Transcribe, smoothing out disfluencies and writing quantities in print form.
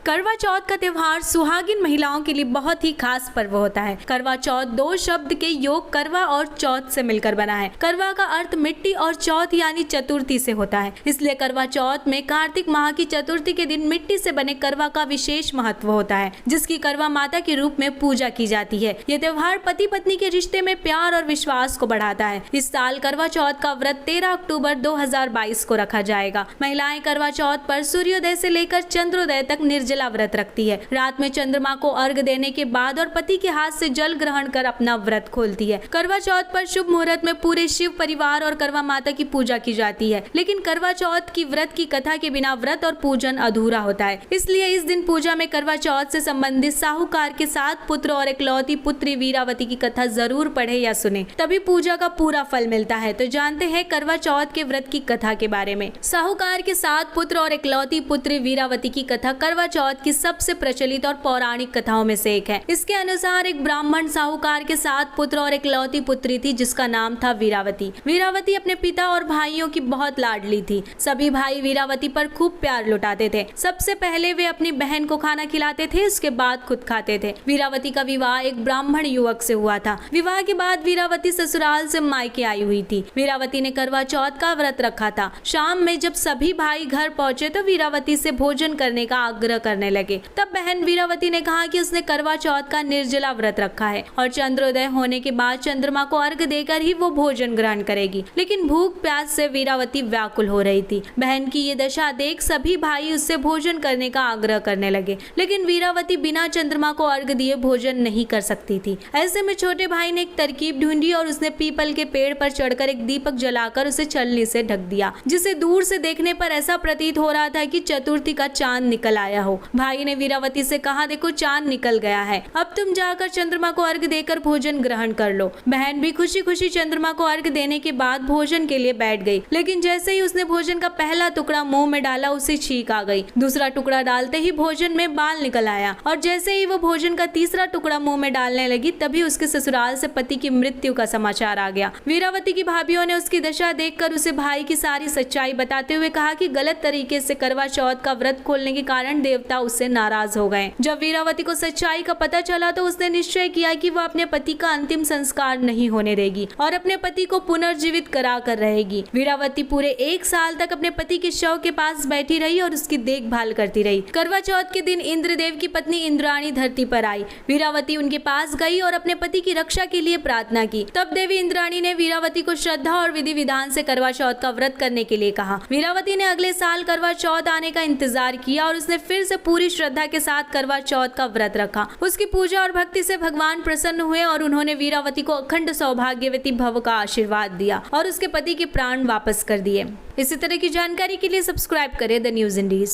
करवा चौथ का त्योहार सुहागिन महिलाओं के लिए बहुत ही खास पर्व होता है। करवा चौथ दो शब्द के योग करवा और चौथ से मिलकर बना है। करवा का अर्थ मिट्टी और चौथ यानी चतुर्थी से होता है, इसलिए करवा चौथ में कार्तिक माह की चतुर्थी के दिन मिट्टी से बने करवा का विशेष महत्व होता है, जिसकी करवा माता के रूप में पूजा की जाती है। ये त्योहार पति पत्नी के रिश्ते में प्यार और विश्वास को बढ़ाता है। इस साल करवा चौथ का व्रत 13 अक्टूबर 2022 को रखा जाएगा। महिलाएं करवा चौथ पर सूर्योदय से लेकर चंद्रोदय तक निर्जला व्रत रखती है। रात में चंद्रमा को अर्घ देने के बाद और पति के हाथ से जल ग्रहण कर अपना व्रत खोलती है। करवा चौथ पर शुभ मुहूर्त में पूरे शिव परिवार और करवा माता की पूजा की जाती है, लेकिन करवा चौथ की व्रत की कथा के बिना व्रत और पूजन अधूरा होता है। इसलिए इस दिन पूजा में करवा चौथ से संबंधित साहूकार के 7 पुत्र और इकलौती पुत्री वीरावती की कथा जरूर पढ़े या सुने, तभी पूजा का पूरा फल मिलता है। तो जानते हैं करवा चौथ के व्रत की कथा के बारे में। साहूकार के 7 पुत्र और इकलौती पुत्री वीरावती की कथा करवा चौथ की सबसे प्रचलित और पौराणिक कथाओं में से एक है। इसके अनुसार एक ब्राह्मण साहूकार के 7 पुत्र और इकलौती पुत्री थी, जिसका नाम था वीरावती। वीरावती अपने पिता और भाइयों की बहुत लाडली थी। सभी भाई वीरावती पर खूब प्यार लुटाते थे। सबसे पहले वे अपनी बहन को खाना खिलाते थे, उसके बाद खुद खाते थे। वीरावती का विवाह एक ब्राह्मण युवक से हुआ था। विवाह के बाद वीरावती ससुराल से मायके आई हुई थी। वीरावती ने करवा चौथ का व्रत रखा था। शाम में जब सभी भाई घर पहुंचे तो वीरावती से भोजन करने का आग्रह करने लगे। तब बहन वीरावती ने कहा कि उसने करवा चौथ का निर्जला व्रत रखा है और चंद्रोदय होने के बाद चंद्रमा को अर्घ देकर ही वो भोजन ग्रहण करेगी। लेकिन भूख प्यास से वीरावती व्याकुल हो रही थी। बहन की ये दशा देख सभी भाई उससे भोजन करने का आग्रह करने लगे, लेकिन वीरावती बिना चंद्रमा को अर्घ दिए भोजन नहीं कर सकती थी। ऐसे में छोटे भाई ने एक तरकीब ढूंढी और उसने पीपल के पेड़ पर चढ़कर एक दीपक जलाकर उसे छलनी से ढक दिया, जिसे दूर से देखने पर ऐसा प्रतीत हो रहा था कि चतुर्थी का चांद निकल आया हो। भाई ने वीरावती से कहा, देखो चांद निकल गया है, अब तुम जाकर चंद्रमा को अर्घ देकर भोजन ग्रहण कर लो। बहन भी खुशी खुशी चंद्रमा को अर्घ देने के बाद भोजन के लिए बैठ गई, लेकिन जैसे ही उसने भोजन का पहला टुकड़ा मुंह में डाला उसे छींक आ गई। दूसरा टुकड़ा डालते ही भोजन में बाल निकल आया और जैसे ही वो भोजन का तीसरा टुकड़ा मुंह में डालने लगी तभी उसके ससुराल से पति की मृत्यु का समाचार आ गया। वीरावती की भाभीियों ने उसकी दशा देखकर उसे भाई की सारी सच्चाई बताते हुए कहा कि गलत तरीके से करवा चौथ का व्रत खोलने के कारण देवता उससे नाराज हो गए। जब वीरावती को सच्चाई का पता चला तो उसने निश्चय किया कि वह अपने पति का अंतिम संस्कार नहीं होने देगी और अपने पति को पुनर्जीवित करा कर रहेगी। वीरावती पूरे 1 साल तक अपने पति के शव के पास बैठी रही और उसकी देखभाल करती रही। करवा चौथ के दिन इंद्रदेव की पत्नी इंद्राणी धरती पर आई। वीरावती उनके पास गई और अपने पति की रक्षा के लिए प्रार्थना की। तब देवी इंद्राणी ने वीरावती को श्रद्धा और विधि विधान से करवा चौथ का व्रत करने के लिए कहा। वीरावती ने अगले साल करवा चौथ आने का इंतजार किया और उसने फिर से पूरी श्रद्धा के साथ करवा चौथ का व्रत रखा। उसकी पूजा और भक्ति से भगवान प्रसन्न हुए और उन्होंने वीरावती को अखंड सौभाग्यवती भव का आशीर्वाद दिया और उसके पति के प्राण वापस कर दिए। इसी तरह की जानकारी के लिए सब्सक्राइब करें द न्यूज़ इंडीज।